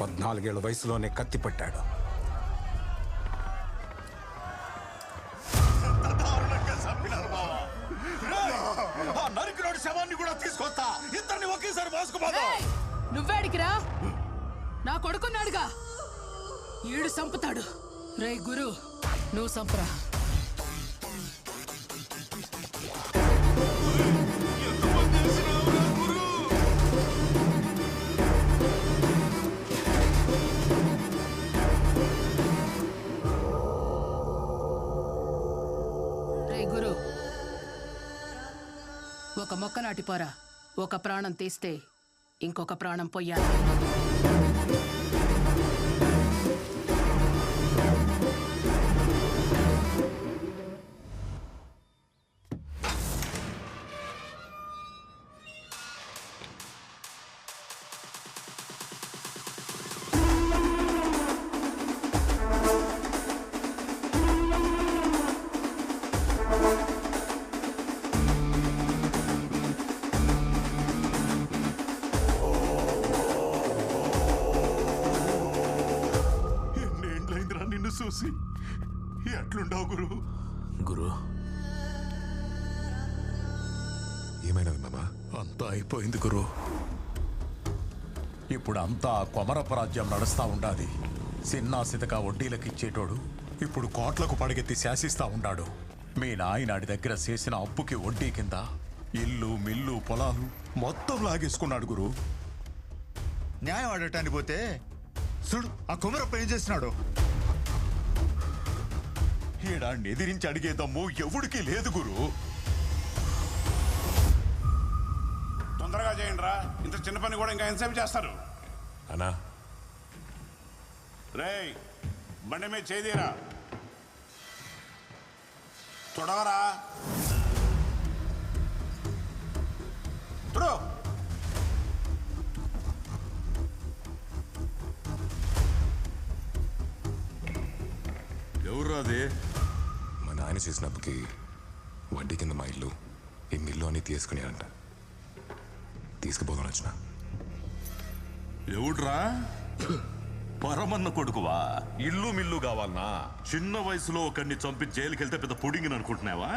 14 ఏళ్ల వయసులోనే కత్తి పట్టాడు. నరికినోడి శవాన్ని కూడా తీసుకొస్తా, ఇద్దరిని ఒకేసారి మోసుకుపోతా. నువ్వేడికిరా? నా కొడుకున్నాడుగా, ఈడు సంపుతాడు. రే గురు, నువ్వు సంపురా. ఒక మొక్క నాటిపోరా. ఒక ప్రాణం తీస్తే ఇంకొక ప్రాణం పొయ్యాలి. చూసి ఎట్లుండవు గురు? గురు ఏమైనది మామా? అంతా అయిపోయింది గురు. ఇప్పుడు అంతా కొమరపు రాజ్యం నడుస్తా ఉండాది. సిన్నా సితక వడ్డీలకు ఇచ్చేటోడు ఇప్పుడు కోట్లకు పడగెత్తి శాసిస్తా ఉన్నాడు. మీ నాయనాడి దగ్గర చేసిన అప్పుకి వడ్డీ కింద ఇల్లు మిల్లు పొలాలు మొత్తం లాగేసుకున్నాడు గురు. న్యాయం ఆడటానికి పోతే చూడు ఆ కొమరప్ప ఏం చేసినాడు. ఈడాన్ని ఎదిరించి అడిగే దమ్ము ఎవడికి లేదు గురు. తొందరగా చేయండి రా, ఇంత చిన్న పని కూడా ఇంకా ఎంతసేపు చేస్తారు? అన్నా రేయ్, బండి మీద చేదీరా, తొడవరా, తుడు. ఎవరు అది? మా నాయన చేసిన అప్పుకి వడ్డీ కింద మా ఇల్లు ఈ మిల్లు అని తీసుకునేనంట. తీసుకుపోదాం వచ్చిన. ఎవడ్రా? పరమన్న కొడుకువా? ఇల్లు మిల్లు కావాలనా? చిన్న వయసులో ఒకరిని చంపి జైలుకి వెళ్తే పెద్ద పుడింగిని అనుకుంటున్నావా?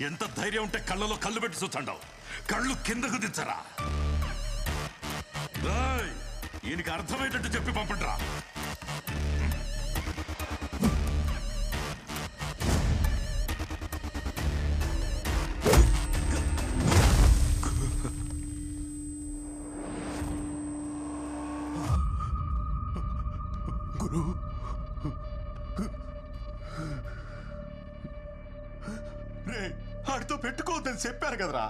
ఎంత ధైర్యం ఉంటే కళ్ళలో కళ్ళు పెట్టి చూచండావు. కళ్ళు కిందకు దించరా. ఈయనకి అర్థమయ్యేటట్టు చెప్పి పంపండిరా. గురు రే, ఆడితో పెట్టుకోవద్దని చెప్పారు కదరా.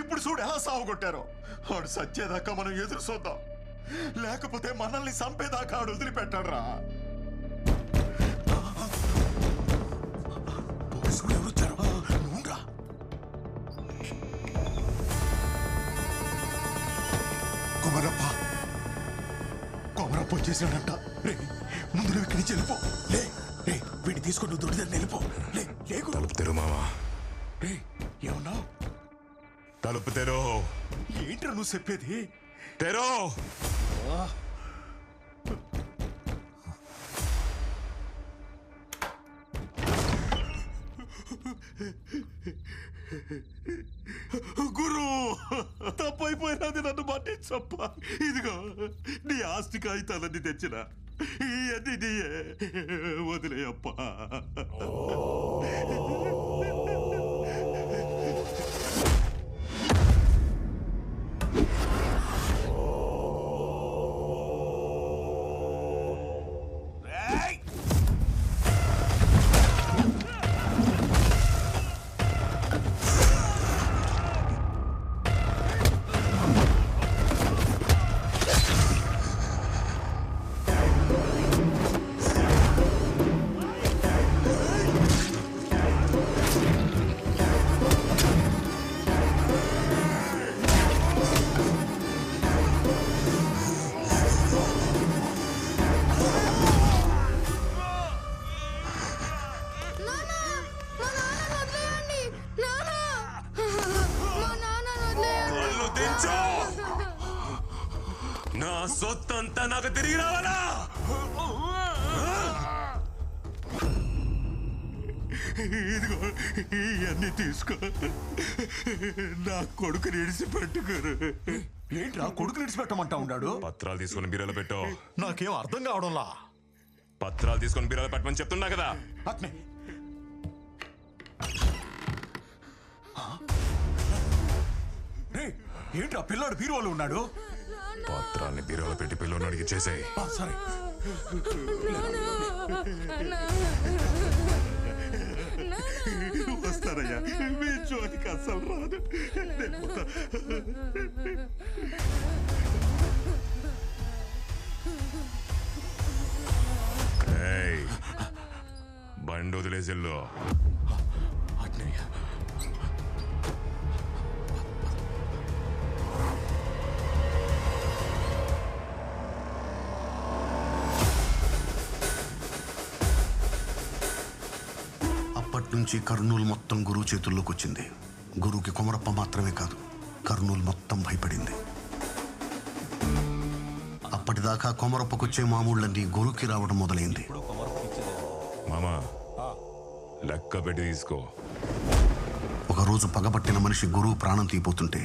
ఇప్పుడు చూడు ఎలా సాగుకొట్టారో. ఆడు సచ్చేదాకా మనం ఎదురు చూద్దాం, లేకపోతే మనల్ని చంపేదాకా ఆడు వదిలిపెట్టాడు రా. పోలీసులు ఎవరు వచ్చారు? నువ్వురా. కొమరప్ప వచ్చేసాడంట. రే, ముందు నువ్వు ఇక్కడి నుంచి వెళ్ళిపో. లే రే, వీడిని తీసుకొని నువ్వు దొడిదని వెళ్ళిపో. లే లేకు. తలుపు తెరు మామా. రే, ఏమన్నావు? తలుపు తెరు. ఏంట్రా నువ్వు చెప్పేది? తెరు. గురు, తప్పైపోయినది, నన్ను మన్నించప్ప. ఇదిగో నీ ఆస్తి కాగితాలన్నీ తెచ్చిన ఇవన్నీ నీయే, వదిలేయప్ప. దించు. నా సొత్తంతా నాకు తిరిగి రావాలా? ఇదిగో ఇవన్నీ తీసుకో, నా కొడుకుని ఇడిసి పెట్టుకోరు. ఏంట్రా కొడుకు నిడిచిపెట్టమంటా ఉన్నాడు? పత్రాలు తీసుకొని బీరోలో పెట్టు. నాకేం అర్థం కావడంలా. పత్రాలు తీసుకొని బీరోలో పెట్టమని చెప్తున్నా కదా. అట్నే ఏంట్రా పిల్లాడు బీరువాలో ఉన్నాడు? పత్రాల్ని బీరోలో పెట్టి పిల్లోని అడిగి చేసేయి. సరే. వస్తారయ్యా, మీ జోలికి అసలు రాదు. బండి వదిలేసిల్లో. అట్నే నుంచి కర్నూలు మొత్తం గురువు చేతుల్లోకి వచ్చింది. గురువుకి కొమరప్ప మాత్రమే కాదు, కర్నూలు మొత్తం భయపడింది. అప్పటిదాకా కొమరప్పకొచ్చే మామూళ్ళన్నీ గురువుకి రావడం మొదలైంది. మామా లెక్క పెట్టి తీసుకో. ఒకరోజు పగబట్టిన మనిషి గురువు ప్రాణం తీపోతుంటే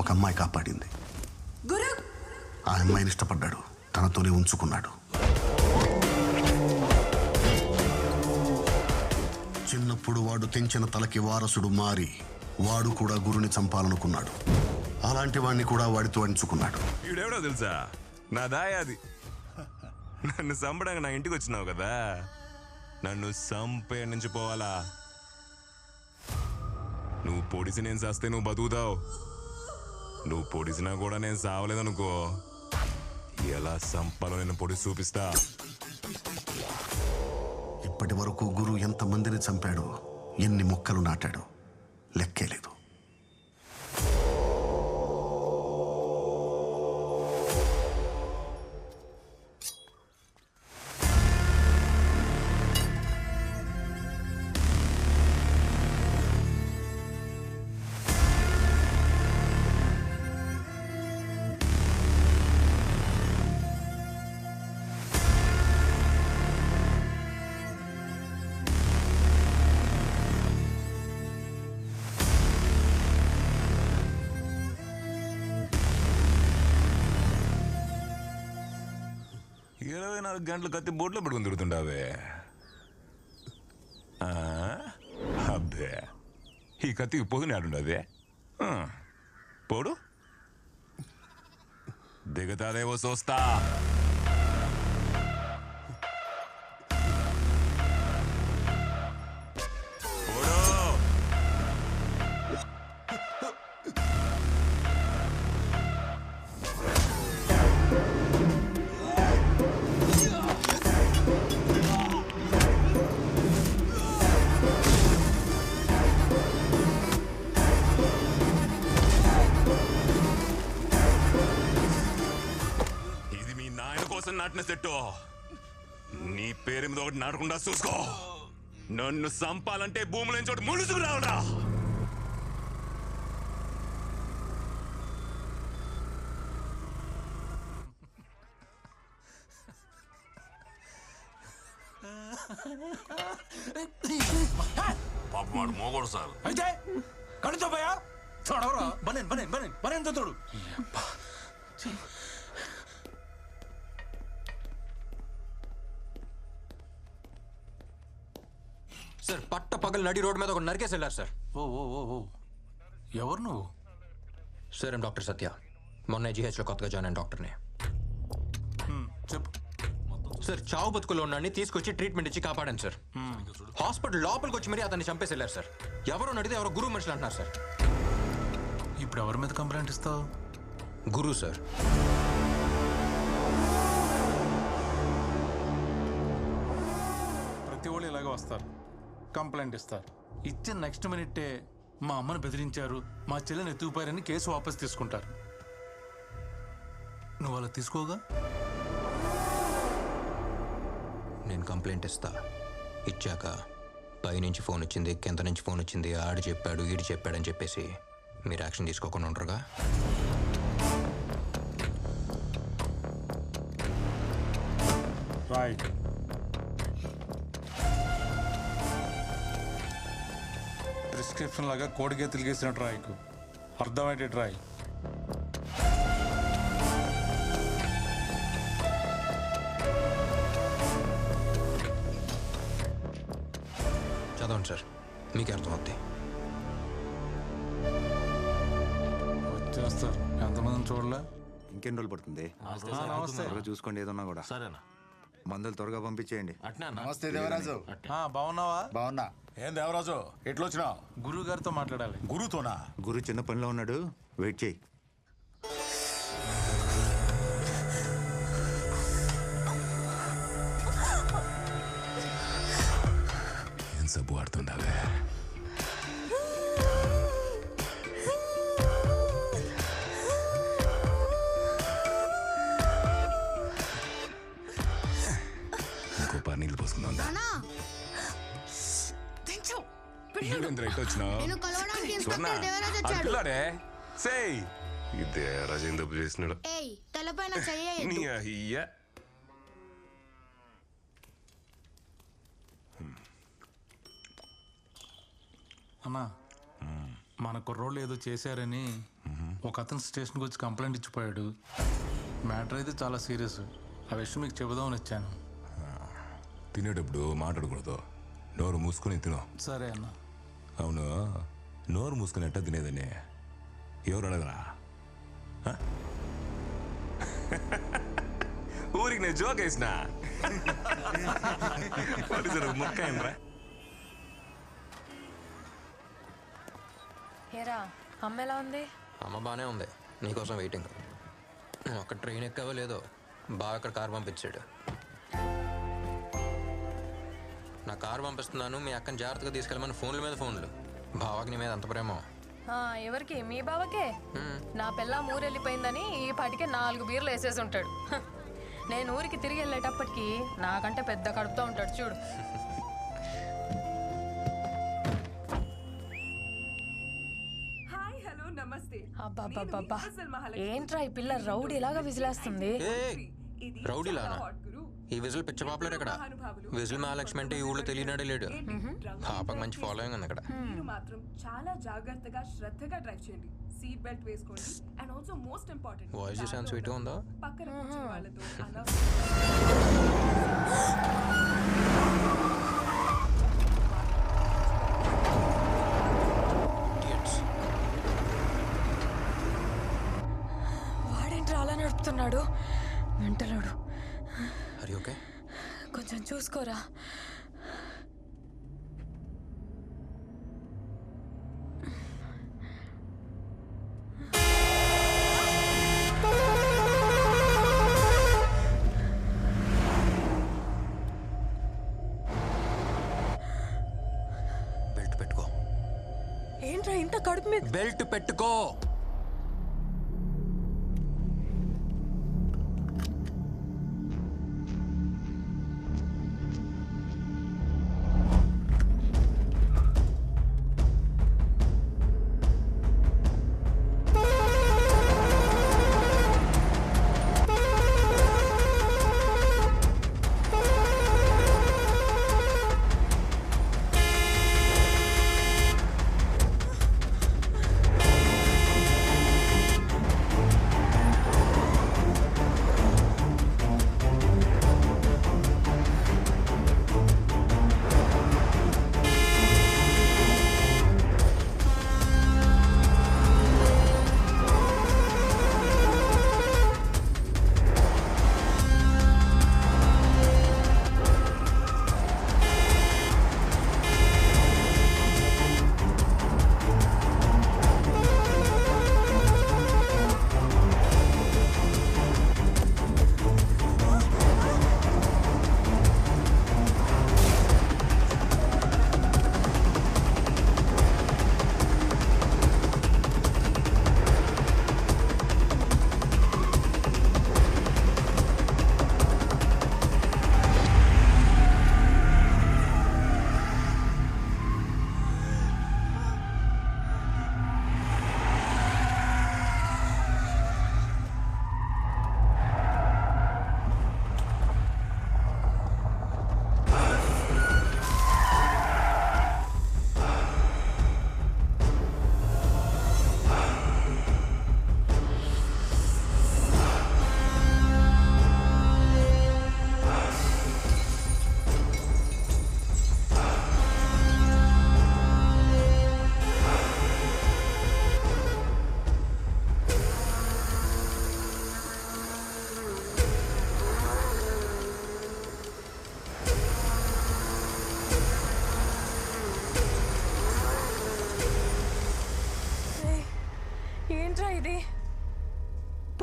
ఒక అమ్మాయి కాపాడింది. ఆ అమ్మాయిని ఇష్టపడ్డాడు, తనతోనే ఉంచుకున్నాడు. చిన్నప్పుడు వాడు తెంచిన తలకి వారసుడు మారి వాడు కూడా గురుని చంపాలనుకున్నాడు. అలాంటి వాడిని కూడా వాడితో అంచుకున్నాడు. ఈడెవడో తెలుసా? నా దాయాది. నన్ను చంపడానికి నా ఇంటికి వచ్చినావు కదా, నన్ను చంపే నుంచి పోవాలా? నువ్వు పొడిసి నేను చేస్తే నువ్వు బతుకుతావు. నువ్వు పొడిసినా కూడా నేను సావలేదనుకో, ఎలా చంపాలో నేను పొడిసి చూపిస్తా. ఇప్పటి వరకు గురు ఎంతమందిని చంపాడో, ఎన్ని మొక్కలు నాటాడో లెక్కే లేదు. గంటలు కత్తి బోట్లో పెట్టుకుని తిరుగుతుండావే. అబ్బే, ఈ కత్తికి పొదుని ఆడుండదే. పోడు దిగుతాదేవో చూస్తా. నాటిన సెట్టు నీ పేరు మీద ఒకటి నాటకుండా చూసుకో. నన్ను చంపాలంటే భూముల నుంచి ఒకటి ములుసుకు రావడా. పాప వాడు మోగోడు సార్. అయితే కడుతో పోయా చూడవరా బనేన్ బనేన్ బనేన్ బనేన్ తోడు. సార్ పట్ట పగలు నడి రోడ్డు మీద ఒక నరికేసి వెళ్ళారు సార్. ఓ ఓ ఓ ఓ ఎవరు నువ్వు? సార్ డాక్టర్ సత్య, మొన్న జీహెచ్లో కొత్తగా జాయిన్ అయిన డాక్టర్ని. చెప్పు. సార్ చావు బతుకులో ఉన్నాన్ని తీసుకొచ్చి ట్రీట్మెంట్ ఇచ్చి కాపాడాను సార్. హాస్పిటల్ లోపలికి వచ్చి మరీ అతన్ని చంపేసి వెళ్ళారు సార్. ఎవరో నడితే ఎవరో గురువు మనుషులు అంటున్నారు సార్. ఇప్పుడు ఎవరి మీద కంప్లైంట్ ఇస్తావు? గురువు సార్. ప్రతి వాళ్ళు ఇలాగే వస్తారు, కంప్లైంట్ ఇస్తారు. ఇచ్చిన నెక్స్ట్ మినిట్టే మా అమ్మను బెదిరించారు, మా చెల్లిని ఎత్తుకుపోయారని కేసు వాపస్ తీసుకుంటారు. నువ్వు అలా తీసుకోగా? నేను కంప్లైంట్ ఇస్తా. ఇచ్చాక పైనుంచి ఫోన్ వచ్చింది, కింద నుంచి ఫోన్ వచ్చింది, ఆడు చెప్పాడు ఈడు చెప్పాడని చెప్పేసి మీరు యాక్షన్ తీసుకోకుండా ఉండరుగా? రాయ్. ప్రిస్క్రిప్షన్ లాగా కోడికే తిరిగేసినట్టు రాయకు, అర్థమయ్యేటట్టు రాయ్. చదవండి సార్, మీకే అర్థమవుద్ది. వచ్చేస్తారు. ఎంతమందిని చూడలే? ఇంకెన్ని రోజులు పడుతుంది? నమస్తే. త్వరగా చూసుకోండి ఏదన్నా కూడా. సరేనా? మందులు త్వరగా పంపించేయండి. నమస్తే దేవరాజు. బాగున్నావా? బాగున్నా. ఏం దేవరాజు ఎట్లొచ్చినావు? గురువు గారితో మాట్లాడాలి. గురుతోనా? గురు చిన్న పనిలో ఉన్నాడు, వెయిట్ చేయి. ఏం సబ్బు ఆడుతుండావే? ఇంకో పారు నీళ్ళు పోసుకుందాం. ఏంద్ర ఇటు వచ్చినావు? స్వర్ణ, ఆ పిల్లాడే సేయ్ ఇదే రాజేంద్ర తప్పు చేసినాడు. తలపైన నీ అయ్యా అన్నా, మన కుర్రోళ్ళు ఏదో చేశారని ఒక అతను స్టేషన్కి వచ్చి కంప్లైంట్ ఇచ్చిపోయాడు. మ్యాటర్ అయితే చాలా సీరియస్. ఆ విషయం మీకు చెబుదామని వచ్చాను. తినేటప్పుడు మాట్లాడకూడదు, నోరు మూసుకొని తిను. సరే అన్న. అవును, నోరు మూసుకొని ఎట్టా తినేదని ఎవరు అడగరా? ఊరికి నేను జోక్ వేసిన ముక్క ఏంట్రా? ఏరా, అమ్మ ఎలా ఉంది? అమ్మ బాగానే ఉంది, నీకోసం వెయిటింగ్. అక్కడ ట్రైన్ ఎక్కవో లేదో, బాగా అక్కడ కారు పంపించాడు. నా కారు పంపిస్తున్నాను, మీ అక్కని జాగ్రత్తగా తీసుకెళ్ళమని ఫోన్ల మీద ఫోన్లు. బావాకి నీ మీద అంత ప్రేమ. ఎవరికి? మీ బావకే. నా పిల్ల ఊరెళ్ళిపోయిందని ఈ పాటికే 4 బీర్లు వేసేసి ఉంటాడు. నేను ఊరికి తిరిగి వెళ్ళేటప్పటికి నాకంటే పెద్ద కడుపుతో ఉంటాడు చూడు. అబ్బా, ఏంట్రా ఈ పిల్ల రౌడీలాగా విజిలేస్తుంది? రౌడీలానా? ఈ విజిల్ పిచ్చ పాపులర్ ఇక్కడ. విజిల్ మహాలక్ష్మి అంటే ఈ ఊళ్ళో తెలియనాడే లేడు. పాపకు మంచి ఫాలోయింగ్ ఉంది ఇక్కడ. మీరు మాత్రం చాలా జాగ్రత్తగా శ్రద్ధగా డ్రైవ్ చేయండి. సీట్ బెల్ట్ వేసుకోండి. And also most important, voice చూసాను స్వీట్ గా ఉందా? పక్కన కూర్చున్న వాళ్ళతో వాడేంట్రా అలా నడుపుతున్నాడు? వెంటలోడు. అరే ఓకే, కొంచెం చూసుకోరా. బెల్ట్ పెట్టుకో. ఏంట్రా ఇంత కడుపు మీద? బెల్ట్ పెట్టుకో.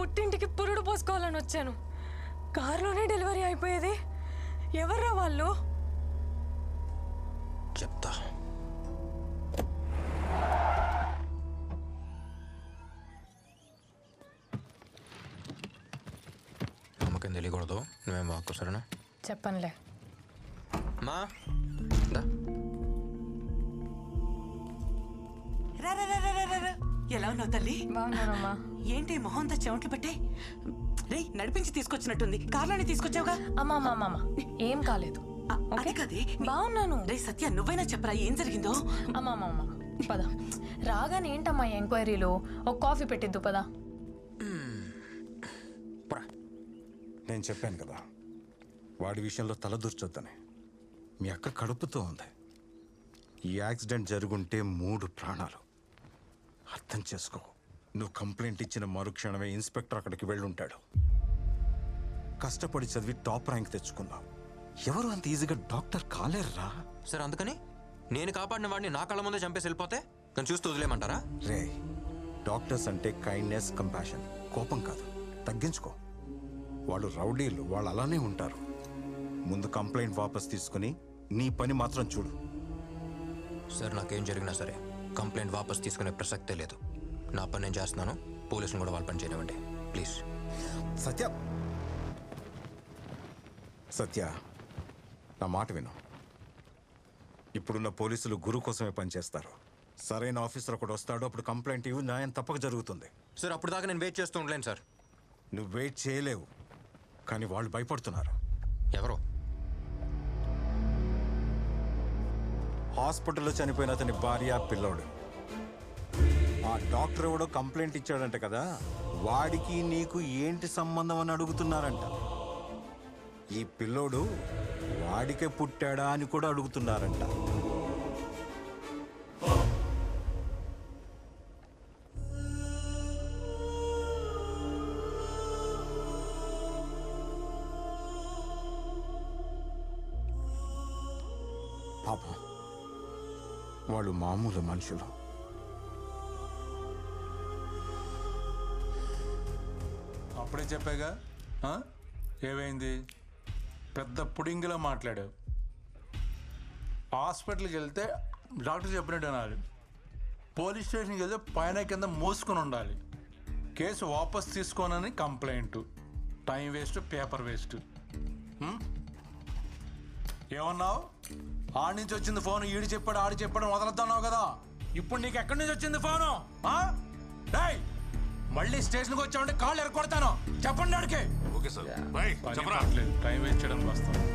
పుట్టింటికి పురుడు పోసుకోవాలని వచ్చాను. కారులోనే డెలివరీ అయిపోయేది. ఎవర్రా వాళ్ళు? చెప్తా. అమ్మకేం తెలియకూడదు, నువ్వేం వాక్కు, సరేనా? చెప్పనులే. మా దా. ఎలా ఉన్నావు తల్లి? బాగున్నానమ్మా. ఏంటి మొహంతా చెమట్లు పట్టాయి? రే, నడిపించి తీసుకొచ్చినట్టుంది. కార్లోనే తీసుకొచ్చావుగా? అమ్మా అమ్మా అమ్మా ఏం కాలేదు. అది కదే. బాగున్నాను. రే సత్య, నువ్వైనా చెప్పరా ఏం జరిగిందో? అమ్మా అమ్మా అమ్మా పద. రాగానే ఏంటమ్మా ఎంక్వైరీలో? ఒక కాఫీ పెట్టిద్దు పద. నేను చెప్పాను కదా, వాడి విషయంలో తలదూర్చొద్దని. మీ అక్క కడుపుతో ఉంది. ఈ యాక్సిడెంట్ జరుగుంటే 3 ప్రాణాలు. అర్థం చేసుకో. నువ్వు కంప్లైంట్ ఇచ్చిన మరుక్షణమే ఇన్స్పెక్టర్ అక్కడికి వెళ్ళుంటాడు. కష్టపడి చదివి టాప్ ర్యాంక్ తెచ్చుకున్నావు. ఎవరు అంత ఈజీగా డాక్టర్ కాలేరురా. సరే, అందుకని నేను కాపాడిన వాడిని నా కళ్ళ ముందే చంపేసి వెళ్ళిపోతే నన్ను చూస్తూ వదిలేమంటారా? రే, డాక్టర్స్ అంటే కైండ్నెస్, కంపాషన్, కోపం కాదు. తగ్గించుకో. వాళ్ళు రౌడీలు, వాళ్ళు అలానే ఉంటారు. ముందు కంప్లైంట్ వాపస్ తీసుకుని నీ పని మాత్రం చూడు. సార్, నాకేం జరిగినా సరే కంప్లైంట్ వాపస్ తీసుకునే ప్రసక్తే లేదు. నా పని నేను చేస్తున్నాను, పోలీసులు కూడా వాళ్ళ పని చేయనివ్వండి ప్లీజ్. సత్య, సత్య, నా మాట విను. ఇప్పుడున్న పోలీసులు గురు కోసమే పనిచేస్తారు. సరైన ఆఫీసర్ ఒకటి వస్తాడు, అప్పుడు కంప్లైంట్ ఇవ్వు, న్యాయం తప్పక జరుగుతుంది. సార్, అప్పుడు దాకా నేను వెయిట్ చేస్తూ ఉండలేను సార్. నువ్వు వెయిట్ చేయలేవు, కానీ వాళ్ళు భయపడుతున్నారు. ఎవరు? హాస్పిటల్లో చనిపోయిన అతని భార్య, పిల్లోడు. ఆ డాక్టర్ ఎవడో కంప్లైంట్ ఇచ్చాడంట కదా, వాడికి నీకు ఏంటి సంబంధం అని అడుగుతున్నారంట. ఈ పిల్లోడు వాడికే పుట్టాడా అని కూడా అడుగుతున్నారంట. పాపం, వాళ్ళు మామూలు మనుషులు. అప్పుడే చెప్పాగా. ఏమైంది? పెద్ద పుడింగిలా మాట్లాడావు. హాస్పిటల్కి వెళ్తే డాక్టర్ చెప్పినట్టు అనాలి. పోలీస్ స్టేషన్కి వెళ్తే పైన కింద మోసుకొని ఉండాలి. కేసు వాపస్ తీసుకోనని complaint. Time waste, paper waste. ఏమన్నావు? ఆడి నుంచి వచ్చింది ఫోన్. ఈడు చెప్పాడు, ఆడి చెప్పాడు, వదలద్దన్నావు కదా. ఇప్పుడు నీకు ఎక్కడి నుంచి వచ్చింది ఫోను? మళ్ళీ స్టేషన్కి వచ్చామంటే కాళ్ళు ఎరగొడతాను. చెప్పండి ఆడికి. Okay sir. టైం వేస్ట్ చేయడానికి వస్తాను.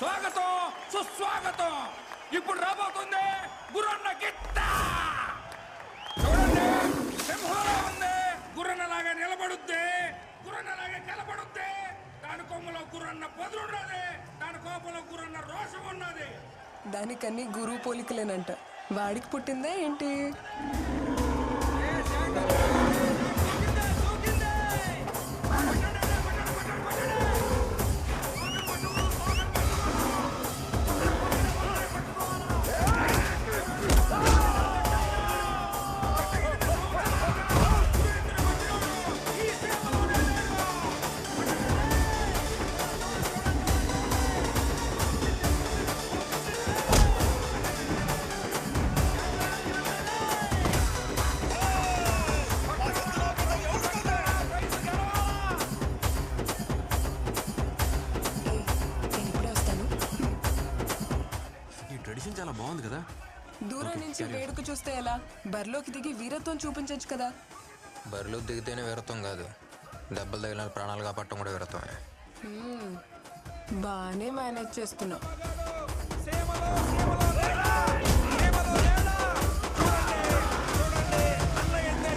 స్వాగతం, సుస్వాగతం. ఇప్పుడు రాబోతుంది గురన్న గిత్త. చూడండి, సింహంలా ఉంది. గుర్రన్నలాగా నిలబడుద్ది, గుర్రన్నలాగా నిలబడుద్ది. దాని కొమ్మలో గుర్రన్న పదులున్నది, దాని కోపంలో గుర్రన్న రోషం ఉన్నది. దానికన్నీ గురువు పోలికలేనంట. వాడికి పుట్టిందే ఏంటి? చాలా బాగుంది కదా. దూరం నుంచి వేడుక చూస్తే ఎలా? బరిలోకి దిగి వీరత్వం చూపించచ్చు కదా. బరిలో దిగితేనే వీరత్వం కాదు, దెబ్బలు తగిలిన ప్రాణాలు కాపాడటం కూడా వీరత్వమే. బాగానే మేనేజ్ చేస్తున్నావు.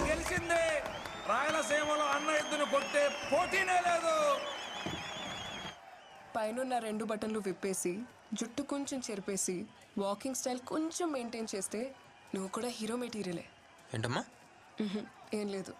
గెలిచింది రాయలసీమలో అన్న ఎద్దును కొట్టే పోటీనే లేదు. పైనున్న 2 బటన్లు విప్పేసి జుట్టు కొంచెం చెరిపేసి వాకింగ్ స్టైల్ కొంచెం మెయింటైన్ చేస్తే నువ్వు కూడా హీరో మెటీరియలే. ఏంటమ్మా? ఏం లేదు.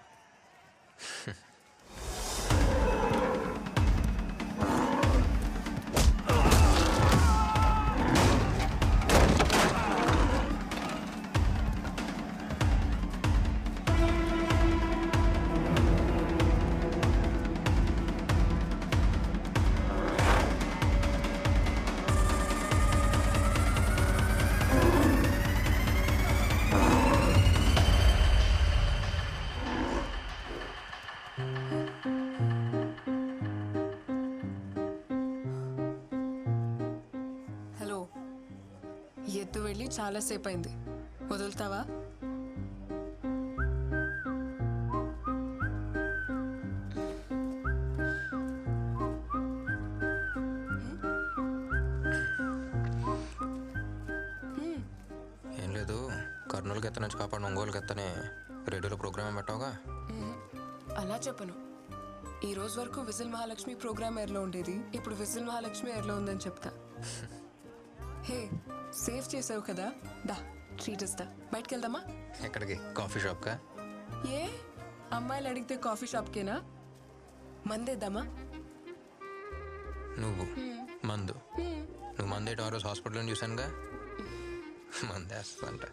హలో, ఎద్దు వెళ్ళి చాలాసేపు అయింది, వదులుతావా? ఏం లేదు, కర్నూలుకి ఎత్త నుంచి కాపాడు ఒంగోలుకి ఎత్తనే రేడియోలో ప్రోగ్రామ్ పెట్టావుగా. అలా చెప్పను. ఈ రోజు వరకు విజిల్ మహాలక్ష్మి ప్రోగ్రామ్ ఎయిర్లో ఉండేది, ఇప్పుడు విజిల్ మహాలక్ష్మి ఎయిర్లో ఉందని చెప్తా. హే, సేవ్ చేసావు కదా, దా ట్రీట్ ఇస్తా. బయటకు వెళ్దామా? ఎక్కడికి? కాఫీ షాప్కా? ఏ అమ్మాయిలు అడిగితే కాఫీ షాప్కేనా? మందేద్దామా? నువ్వు మందు నువ్వు మందేటి ఆ రోజు హాస్పిటల్లో చూశానుగా. మందేస్తా అంట.